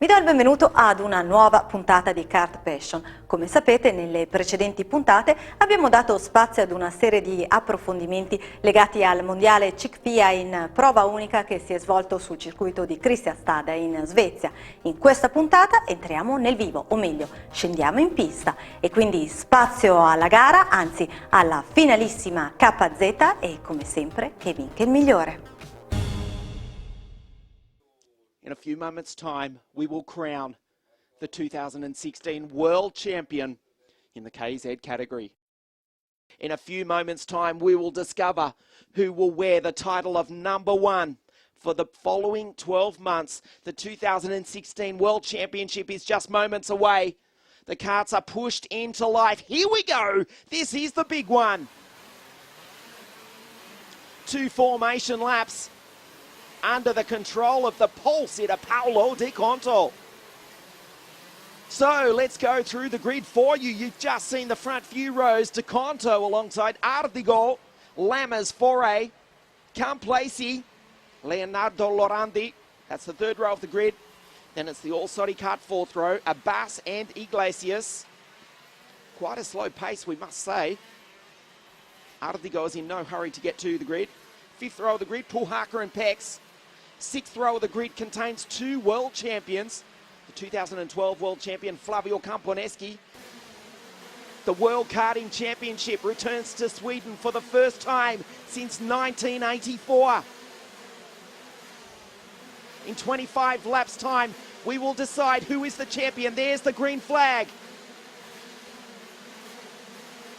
Vi do il benvenuto ad una nuova puntata di Kart Passion. Come sapete, nelle precedenti puntate abbiamo dato spazio ad una serie di approfondimenti legati al mondiale Cicfia in prova unica che si è svolto sul circuito di Kristianstad in Svezia. In questa puntata entriamo nel vivo, o meglio, scendiamo in pista e quindi spazio alla gara, anzi alla finalissima KZ e come sempre che vinca il migliore. In a few moments' time, we will crown the 2016 World Champion in the KZ category. In a few moments' time, we will discover who will wear the title of #1 for the following 12 months. The 2016 World Championship is just moments away. The karts are pushed into life. Here we go. This is the big one. 2 formation laps under the control of the pole sitter Paolo Di Conto. So let's go through the grid for you. You've just seen the front few rows. Di Conto alongside Ardigo, Lammers, Foray, Camplacey, Leonardo Lorandi. That's the third row of the grid. Then it's the All-Sodi Kart fourth row, Abbas and Iglesias. Quite a slow pace, we must say. Ardigo is in no hurry to get to the grid. Fifth row of the grid, Puntata and Pex. Sixth row of the grid contains 2 world champions. The 2012 world champion Flavio Camponeschi. The World Karting Championship returns to Sweden for the first time since 1984. In 25 laps time, we will decide who is the champion. There's the green flag.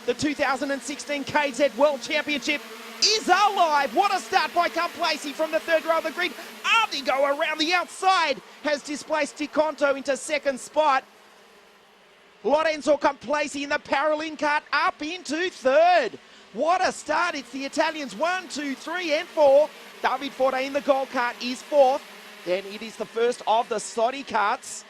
The 2016 KZ World Championship is alive. What a start by Camplacey from the third row of the grid. Ardigo around the outside has displaced Di Conto into second spot. Lorenzo Camplacey in the Paralin kart up into third. What a start. It's the Italians 1, 2, 3 and 4. David Forte in the gold kart is fourth. Then it is the first of the Sodi karts.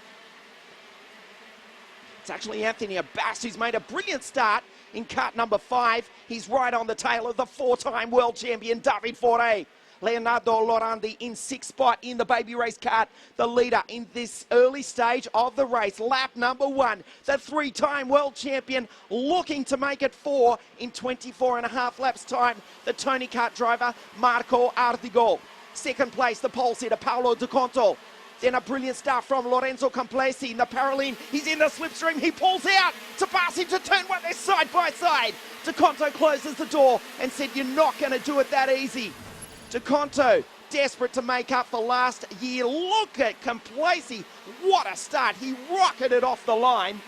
It's actually Anthony Abbas who's made a brilliant start in kart number 5. He's right on the tail of the 4-time world champion David Forte. Leonardo Lorandi in 6th spot in the baby race kart, the leader in this early stage of the race. Lap number 1, the 3-time world champion looking to make it 4 in 24.5 laps time. The Tony Kart driver Marco Ardigo. Second place, the pole sitter Paolo Di Conto. Then a brilliant start from Lorenzo Camplacey in the Paralin. He's in the slipstream. He pulls out to pass into turn 1. They're side by side. Di Conto closes the door and said, "You're not going to do it that easy." Di Conto desperate to make up for last year. Look at Camplacey. What a start. He rocketed off the line.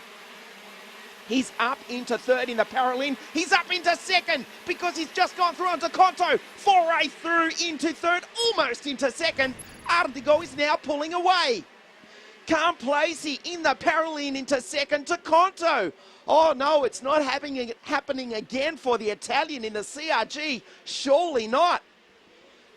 He's up into third in the Paralin. He's up into second because he's just gone through on Di Conto. Foray through into third, almost into second. Ardigo is now pulling away. Camplacey in the Paralin into second. Di Conto. Oh no, it's not happening again for the Italian in the CRG. Surely not.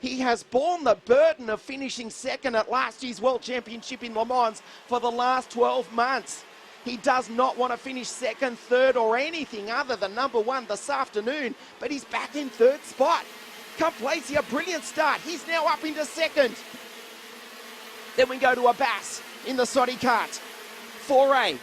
He has borne the burden of finishing second at last year's World Championship in Le Mans for the last 12 months. He does not want to finish second, third or anything other than #1 this afternoon, but he's back in third spot. Camplacey, a brilliant start. He's now up into second. Then we go to Abbas in the Sodi kart. Foray,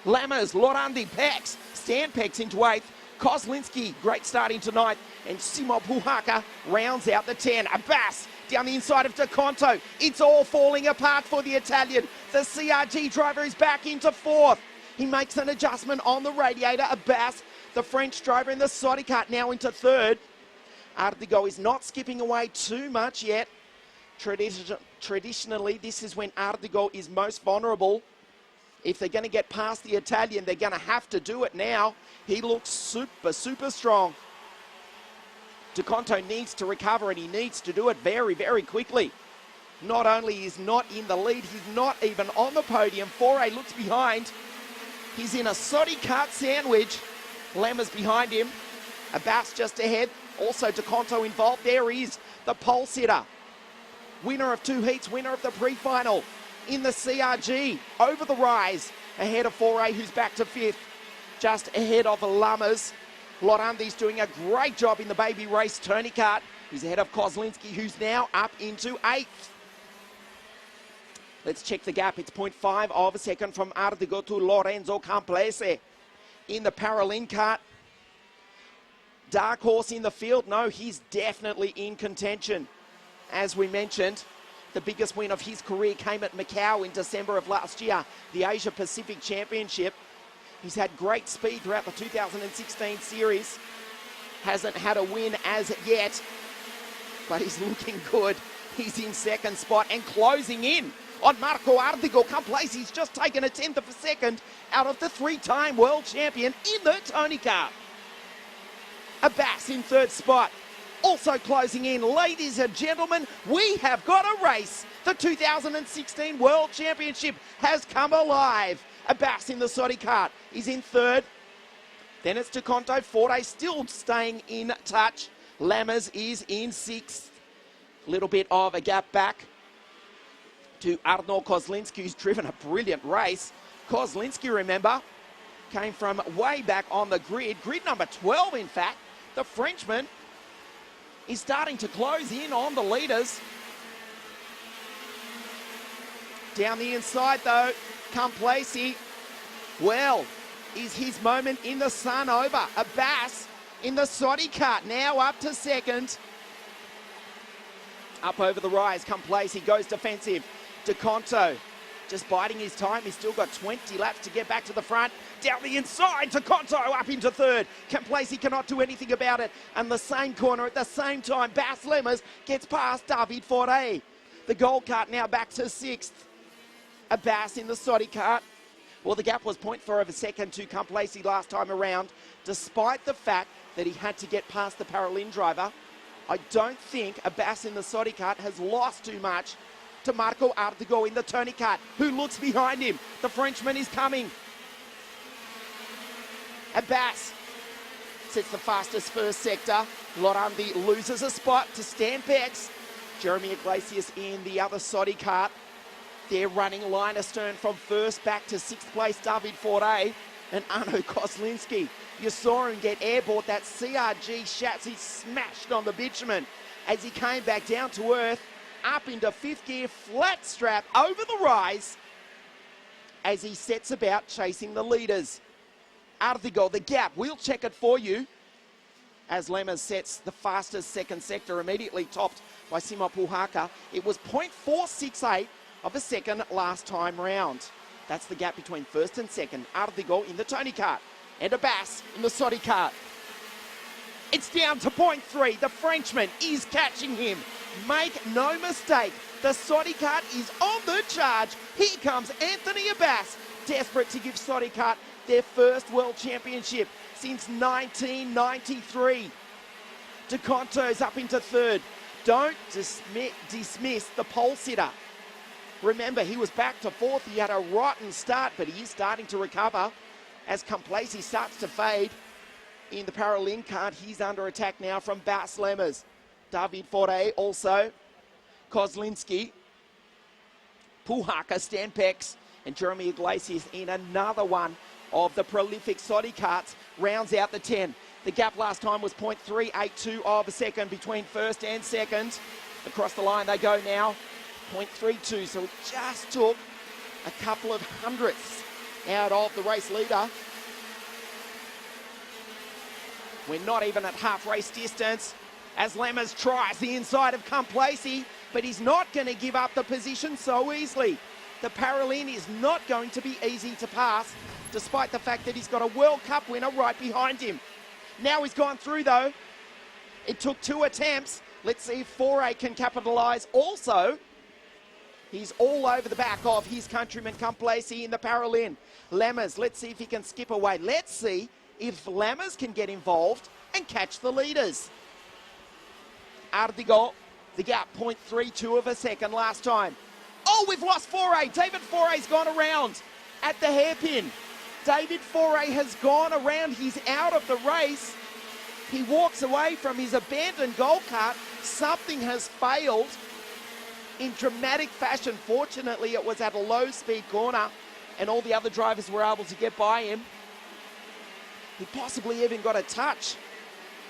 Lammers, Lorandi, Pex, Stan Pex into 8th. Kozlinski, great start into 9th. And Simo Puhaka rounds out the 10. Abbas down the inside of Di Conto. It's all falling apart for the Italian. The CRG driver is back into 4th. He makes an adjustment on the radiator. Abbas, the French driver in the Sodi kart, now into 3rd. Ardigo is not skipping away too much yet. Traditionally, this is when Ardigo is most vulnerable. If they're going to get past the Italian, they're going to have to do it now. He looks super strong. Di Conto needs to recover and he needs to do it very, very quickly. Not only is not in the lead, he's not even on the podium. Foray looks behind. He's in a Sodi kart sandwich. Lammers behind him. Abbas just ahead. Also Di Conto involved. There is the pole sitter. Winner of 2 heats, winner of the pre-final in the CRG. Over the rise, ahead of Foray, who's back to 5th. Just ahead of the Lammers. Lorandi's doing a great job in the baby race Tony Kart. He's ahead of Kozlinski, who's now up into 8th. Let's check the gap. It's 0.5 of a second from Ardigo to Lorenzo Camplese in the Paralin Kart. Dark horse in the field? No, he's definitely in contention. As we mentioned, the biggest win of his career came at Macau in December of last year, the Asia Pacific Championship. He's had great speed throughout the 2016 series. Hasn't had a win as yet, but he's looking good. He's in second spot and closing in on Marco Ardigo Camplese. He's just taken a tenth of a second out of the three-time world champion in the Tony Kart. Abbas in third spot, also closing in. Ladies and gentlemen, we have got a race. The 2016 World Championship has come alive. Abbas in the Sodi Kart is in third. Then it's DeConto Forte still staying in touch. Lammers is in sixth. Little bit of a gap back to Arnold Kozlinski, who's driven a brilliant race. Kozlinski, remember, came from way back on the grid number 12 in fact. The Frenchman is starting to close in on the leaders. Down the inside though, Camplese. Well, is his moment in the sun over? Abbas in the Sodi Kart now up to second. Up over the rise, Camplese goes defensive. DeConto just biding his time. He's still got 20 laps to get back to the front. Down the inside, DeConto up into third. Camplese cannot do anything about it. And the same corner at the same time, Bas Lemmers gets past David Forte. The Gold Kart now back to sixth. Abbas in the Sodi Kart. Well, the gap was 0.4 of a second to Camplese last time around, despite the fact that he had to get past the Paralin driver. I don't think Abbas in the Sodi Kart has lost too much to Marco Ardigo in the Tony Kart, who looks behind him. The Frenchman is coming. Abbas sets the fastest first sector. Lorandi loses a spot to Stampex. Jeremy Iglesias in the other Sodi Kart. They're running line astern from first back to sixth place, David Forte and Arno Kozlinski. You saw him get airborne. That CRG chassis smashed on the bitumen as he came back down to earth, up into fifth gear, flat strap over the rise as he sets about chasing the leaders. Ardigo, the gap, we'll check it for you as Lemmers sets the fastest second sector, immediately topped by Simo Puhaka. It was 0.468 of a second last time round. That's the gap between first and second. Ardigo in the Tony Kart and Abbas in the Sodi Kart. It's down to 0.3. The Frenchman is catching him. Make no mistake, the Sodi Kart is on the charge. Here comes Anthony Abbas, desperate to give Sodi Kart their first world championship since 1993. DeConto's up into third. Don't dismiss the pole sitter. Remember, he was back to fourth. He had a rotten start, but he is starting to recover as Camplese starts to fade. In the Paralin Kart, he's under attack now from Bas Lemmers. David Forte also. Kozlinski. Puhaka, Stampex, and Jeremy Iglesias in another one of the prolific Sodi Karts rounds out the 10. The gap last time was 0.382 of a second between first and second. Across the line they go now. 0.32, so it just took a couple of hundredths out of the race leader. We're not even at half race distance as Lammers tries the inside of Camplese, but he's not going to give up the position so easily. The Paralin is not going to be easy to pass, despite the fact that he's got a World Cup winner right behind him. Now he's gone through though. It took 2 attempts. Let's see if Foray can capitalise also. He's all over the back of his countryman Camplese in the Paralin. Lammers, let's see if he can skip away. Let's see if Lammers can get involved and catch the leaders. Ardigo, the gap, 0.32 of a second last time. Oh, we've lost Foray. David Foray's gone around at the hairpin. David Foray has gone around. He's out of the race. He walks away from his abandoned Gold Kart. Something has failed in dramatic fashion. Fortunately, it was at a low-speed corner and all the other drivers were able to get by him. He possibly even got a touch.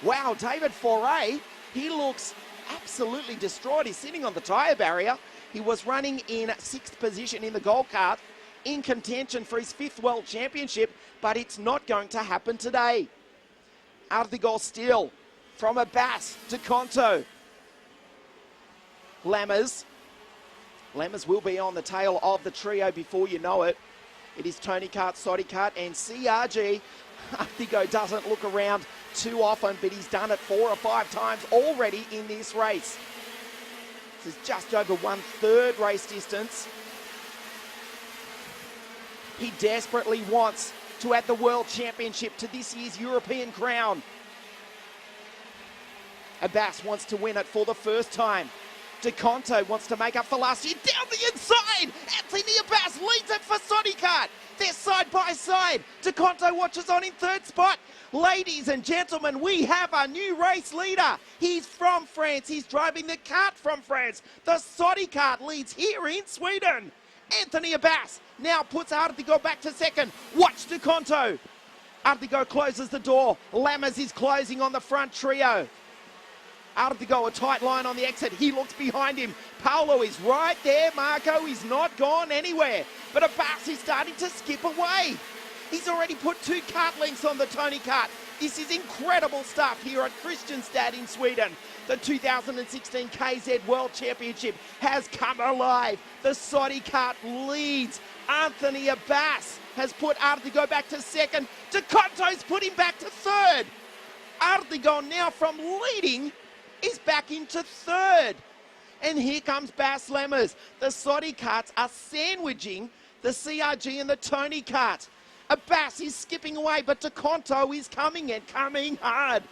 Wow, David Foray, he looks absolutely distraught. He's sitting on the tyre barrier. He was running in 6th position in the gold cart, in contention for his 5th World Championship, but it's not going to happen today. Out of the goal still, from Abbas to Conto. Lammers will be on the tail of the trio before you know it. It is Tony Kart, Soddy Kart, and CRG. Artigo doesn't look around too often, but he's done it 4 or 5 times already in this race. This is just over 1/3 race distance. He desperately wants to add the World Championship to this year's European crown. Abbas wants to win it for the first time. DeConto wants to make up for last year. Down the inside! Anthony Abbas leads it for Soddy Kart. They're side by side. DeConto watches on in 3rd spot. Ladies and gentlemen, we have a new race leader. He's from France. He's driving the kart from France. The Soddy Kart leads here in Sweden. Anthony Abbas now puts Artigo back to 2nd. Watch DeConto. Artigo closes the door. Lammers is closing on the front trio. Artigo, a tight line on the exit. He looks behind him. Paolo is right there. Marco is not gone anywhere. But Abbas is starting to skip away. He's already put 2 kart lengths on the Tony Kart. This is incredible stuff here at Kristianstad in Sweden. The 2016 KZ World Championship has come alive. The Soddy Kart leads. Anthony Abbas has put Artigo back to 2nd. DeConto's put him back to 3rd. Artigo now from leading is back into 3rd. And here comes Bas Lammers. The Soddy Karts are sandwiching the CRG and the Tony Kart. Abbas is skipping away, but DeConto is coming and coming hard.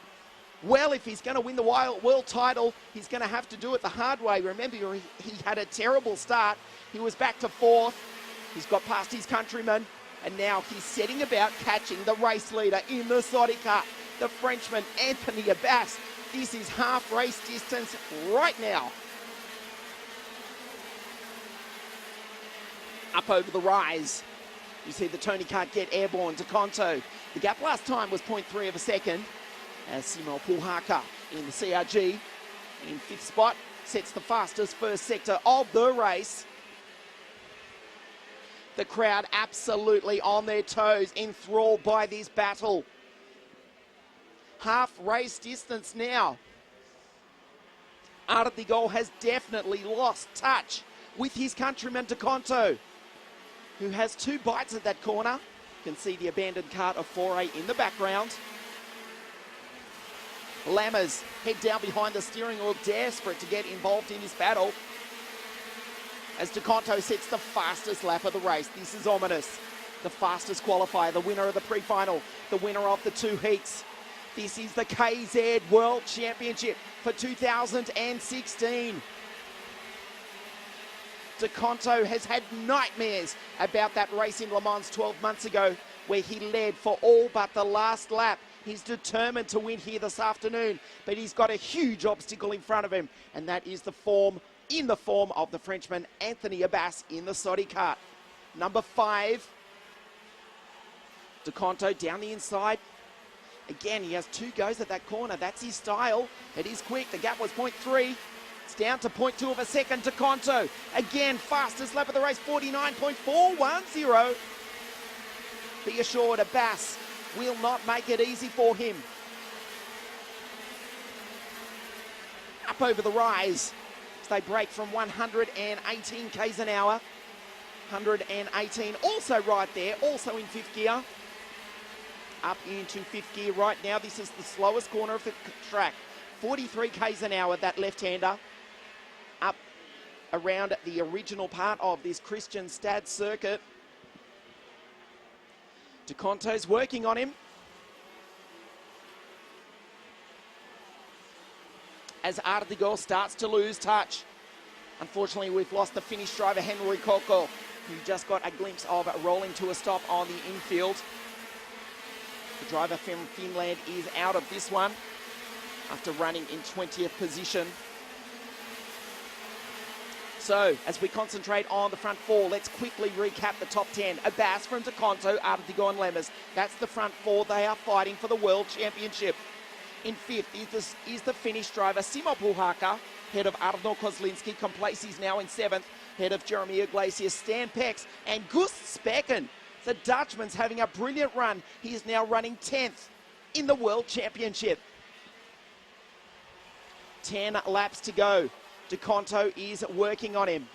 Well, if he's going to win the world title, he's going to have to do it the hard way. Remember, he had a terrible start. He was back to 4th. He's got past his countryman, and now he's setting about catching the race leader in the Soddy Kart, the Frenchman Anthony Abbas. This is half race distance right now. Up over the rise. You see the Tony Kart get airborne to Conto. The gap last time was 0.3 of a second. As Simo Puhaka in the CRG in 5th spot sets the fastest first sector of the race. The crowd absolutely on their toes, enthralled by this battle. Half race distance now. Artigo has definitely lost touch with his countryman DeConto, who has 2 bites at that corner. You can see the abandoned kart of 4A in the background. Lammers head down behind the steering wheel, desperate to get involved in this battle. As DeConto sets the fastest lap of the race. This is ominous. The fastest qualifier, the winner of the pre-final, the winner of the 2 heats. This is the KZ World Championship for 2016. DeConto has had nightmares about that race in Le Mans 12 months ago, where he led for all but the last lap. He's determined to win here this afternoon, but he's got a huge obstacle in front of him, and that is the form of the Frenchman Anthony Abbas in the Soddy Kart. Number 5, DeConto down the inside. Again, he has 2 goes at that corner. That's his style. It is quick. The gap was 0.3. It's down to 0.2 of a second. DeConto, again, fastest lap of the race, 49.410. Be assured, Abbas will not make it easy for him. Up over the rise as they break from 118 k's an hour. 118, also right there, also in 5th gear. Up into 5th gear right now. This is the slowest corner of the track. 43 k's an hour, that left-hander. Up around the original part of this Kristianstad circuit. DeConto's working on him. As Artigo starts to lose touch. Unfortunately, we've lost the Finnish driver, Henry Kokko, who just got a glimpse of rolling to a stop on the infield. The driver from Finland is out of this one after running in 20th position. So, as we concentrate on the front 4, let's quickly recap the top 10. Abbas from DeConto, Artigo and Lammers. That's the front 4. They are fighting for the World Championship. In 5th is the Finnish driver, Simo Puhaka. Head of Arno Kozlinski. Complacy's now in 7th. Head of Jeremy Iglesias, Stan Pex, and Gust Specken. The Dutchman's having a brilliant run. He is now running 10th in the World Championship. 10 laps to go. De Conto is working on him.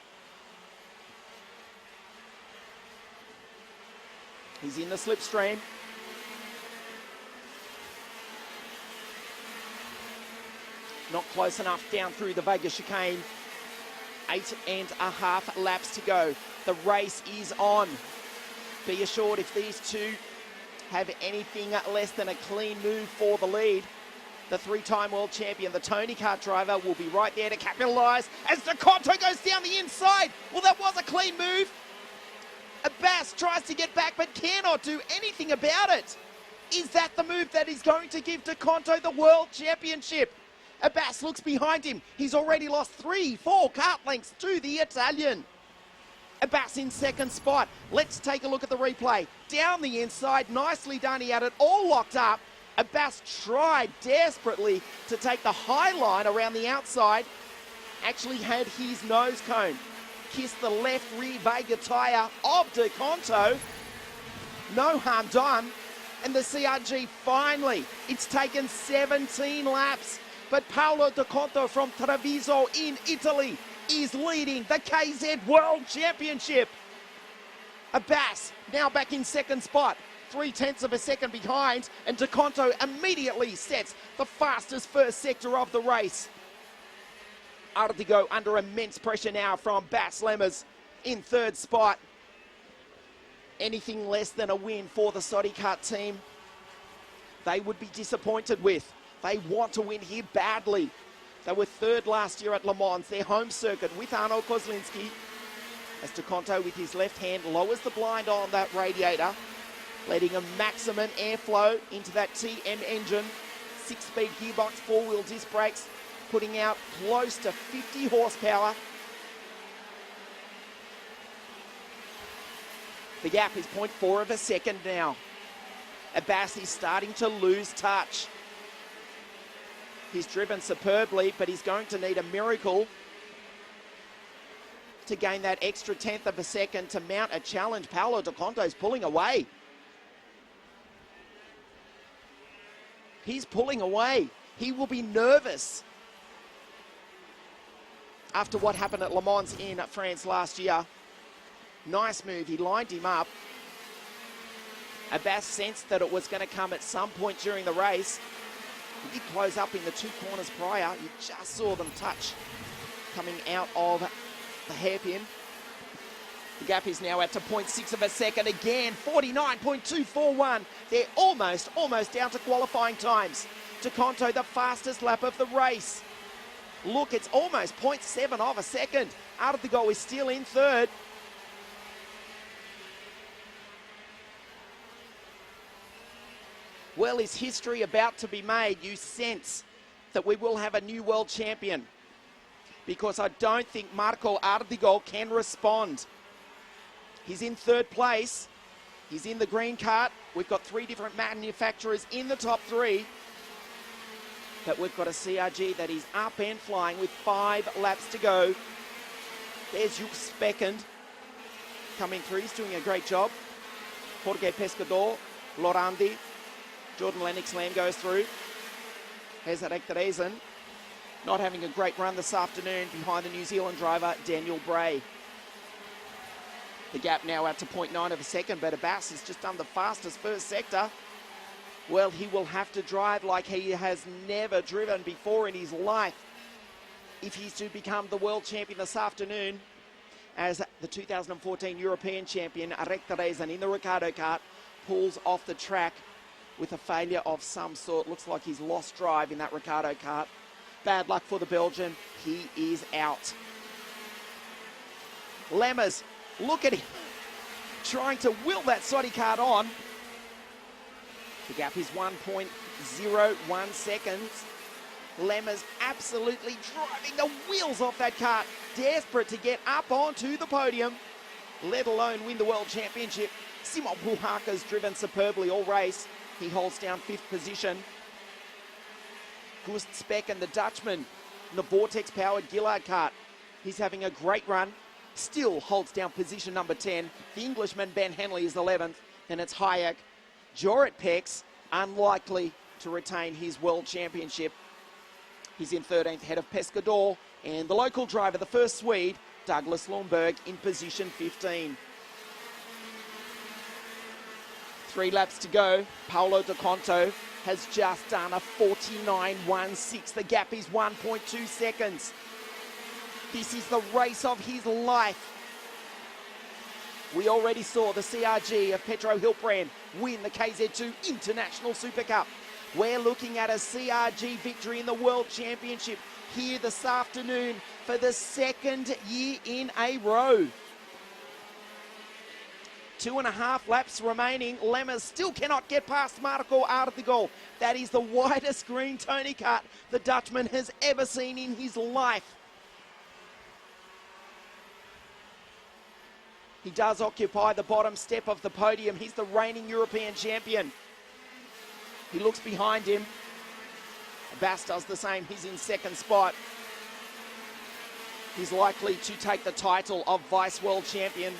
He's in the slipstream. Not close enough down through the Vega chicane. 8.5 laps to go. The race is on. Be assured, if these two have anything less than a clean move for the lead, the three-time world champion, the Tony Kart driver, will be right there to capitalise as De Conto goes down the inside. Well, that was a clean move. Abbas tries to get back but cannot do anything about it. Is that the move that is going to give De Conto the world championship? Abbas looks behind him. He's already lost 3-4 kart lengths to the Italian. Abbas in 2nd spot. Let's take a look at the replay. Down the inside, nicely done. He had it all locked up. Abbas tried desperately to take the high line around the outside. Actually had his nose cone kiss the left rear Vega tyre of De Conto. No harm done. And the CRG finally, it's taken 17 laps. But Paolo De Conto from Treviso in Italy is leading the KZ World Championship. Abbas now back in 2nd spot, 0.3 of a second behind, and De Conto immediately sets the fastest first sector of the race. Ardigo under immense pressure now from Bas Lemmers in 3rd spot. Anything less than a win for the Sodi Kart team, they would be disappointed with. They want to win here badly. They were 3rd last year at Le Mans, their home circuit, with Arno Kozlinski. As De Conto with his left hand lowers the blind on that radiator, letting a maximum airflow into that TM engine. 6-speed gearbox, 4-wheel disc brakes, putting out close to 50 horsepower. The gap is 0.4 of a second now. Abbas is starting to lose touch. He's driven superbly, but he's going to need a miracle to gain that extra 1/10 of a second to mount a challenge. Paolo De Conto's pulling away. He's pulling away. He will be nervous after what happened at Le Mans in France last year. Nice move. He lined him up. Abbas sensed that it was going to come at some point during the race. He did close up in the 2 corners prior. You just saw them touch coming out of the hairpin. The gap is now at to 0.6 of a second again. 49.241. They're almost down to qualifying times. De Conto, the fastest lap of the race. Look, it's almost 0.7 of a second. Ardigo is still in 3rd. Well, is history about to be made? You sense that we will have a new world champion, because I don't think Marco Ardigo can respond. He's in 3rd place. He's in the green kart. We've got 3 different manufacturers in the top 3. But we've got a CRG that is up and flying with 5 laps to go. There's Gust Specken coming through. He's doing a great job. Jorge Pescador, Lorandi, Jordan Lennox Lamb goes through. Here's Eric Theresen, not having a great run this afternoon behind the New Zealand driver, Daniel Bray. The gap now out to 0.9 of a second, but Abbas has just done the fastest first sector. Well, he will have to drive like he has never driven before in his life if he's to become the world champion this afternoon, as the 2014 European champion, Eric Theresen, in the Ricardo kart, pulls off the track with a failure of some sort. Looks like he's lost drive in that Ricardo kart. Bad luck for the Belgian. He is out. Lemmers, look at him, trying to will that Sodi kart on. The gap is 1.01 seconds. Lemmers absolutely driving the wheels off that kart, desperate to get up onto the podium, let alone win the World Championship. Simon Puhaka's driven superbly all race. He holds down 5th position. Gust Specken, the Dutchman, in the Vortex-powered Gillard Kart. He's having a great run, still holds down position number 10. The Englishman Ben Henley is 11th, then it's Hayek. Jorit Pex, unlikely to retain his World Championship. He's in 13th, ahead of Pescador, and the local driver, the first Swede, Douglas Lundberg, in position 15. 3 laps to go. Paolo Di Conto has just done a 49.16. The gap is 1.2 seconds. This is the race of his life. We already saw the CRG of Petro Hilprand win the KZ2 International Super Cup. We're looking at a CRG victory in the World Championship here this afternoon for the second year in a row. 2.5 laps remaining. Lemmers still cannot get past Marco Artigol. That is the widest green Tony Kart the Dutchman has ever seen in his life. He does occupy the bottom step of the podium. He's the reigning European champion. He looks behind him. Bass does the same. He's in second spot. He's likely to take the title of Vice World Champion.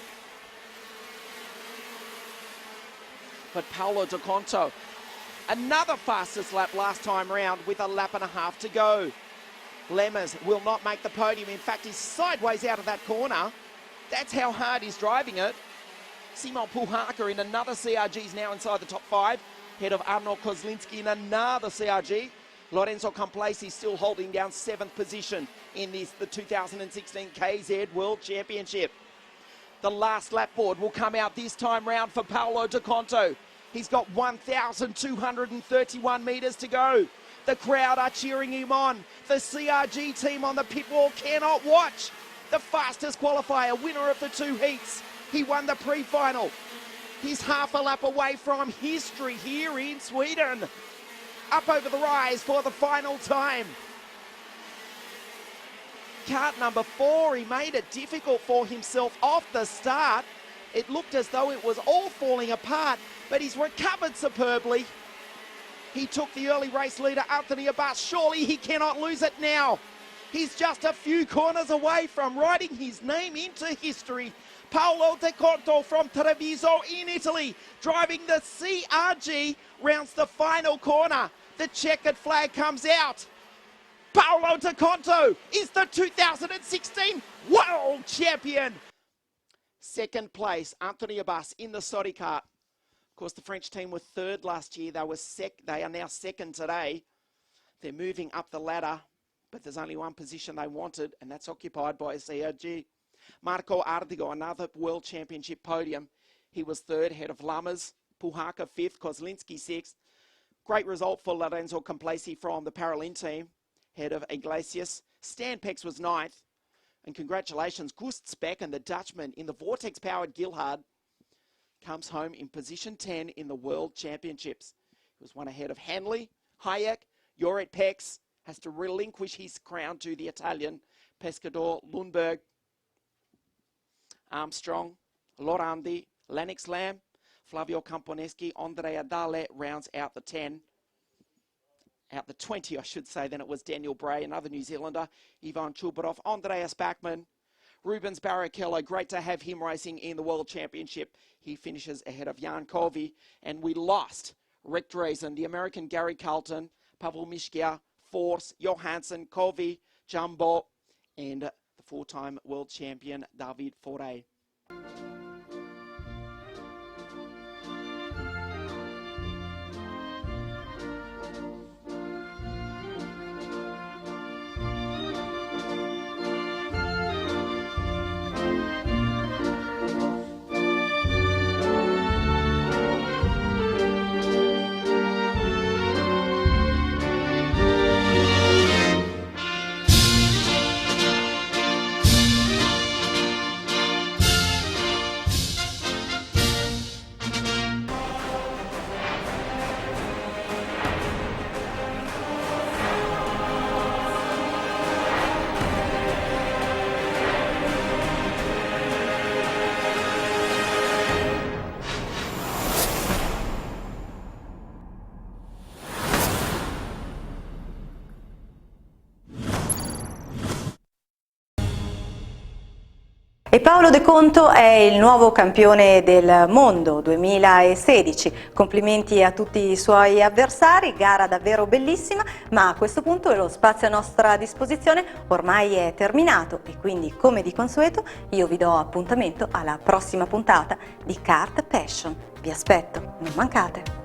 But Paolo Di Conto, another fastest lap last time round with 1.5 laps to go. Lemmers will not make the podium. In fact, he's sideways out of that corner. That's how hard he's driving it. Simon Puhaka in another CRG is now inside the top 5. Head of Arno Kozlinski in another CRG. Lorenzo Complacci still holding down 7th position in the 2016 KZ World Championship. The last lap board will come out this time round for Paolo Di Conto. He's got 1,231 metres to go. The crowd are cheering him on. The CRG team on the pit wall cannot watch. The fastest qualifier, winner of the 2 heats. He won the pre-final. He's half a lap away from history here in Sweden. Up over the rise for the final time. Kart number 4, he made it difficult for himself off the start. It looked as though it was all falling apart, but he's recovered superbly. He took the early race leader, Anthony Abbas. Surely he cannot lose it now. He's just a few corners away from writing his name into history. Paolo Di Conto from Treviso in Italy, driving the CRG, rounds the final corner. The checkered flag comes out. Paolo Di Conto is the 2016 World Champion. Second place, Anthony Abbas in the Sodi Kart. Of course, the French team were 3rd last year. They are now 2nd today. They're moving up the ladder, but there's only one position they wanted, and that's occupied by a CRG. Marco Artigo, another World Championship podium. He was 3rd, head of Lammers. Puhaka 5th, Kozlinski 6th. Great result for Lorenzo Complacci from the Paralin team, head of Iglesias. Stan Pex was 9th. And congratulations, Gust Speck and the Dutchman in the Vortex-powered Gillard comes home in position 10 in the World Championships. He was one ahead of Hanley, Hayek. Jorit Pex has to relinquish his crown to the Italian. Pescador, Lundberg, Armstrong, Lorandi, Lennox Lamb, Flavio Camponeschi, Andrea Dale rounds out the 10. Out the 20, I should say. Then it was Daniel Bray, another New Zealander, Ivan Chubarov, Andreas Bachmann, Rubens Barrichello. Great to have him racing in the World Championship. He finishes ahead of Jan Kovi. And we lost Rick Drazen, the American Gary Carlton, Pavel Mishkia, Force, Johansson, Kovi, Jumbo, and the 4-time world champion, David Foray. Paolo De Conto è il nuovo campione del mondo 2016. Complimenti a tutti i suoi avversari, gara davvero bellissima, ma a questo punto lo spazio a nostra disposizione ormai è terminato e quindi, come di consueto, io vi do appuntamento alla prossima puntata di Kart Passion. Vi aspetto, non mancate!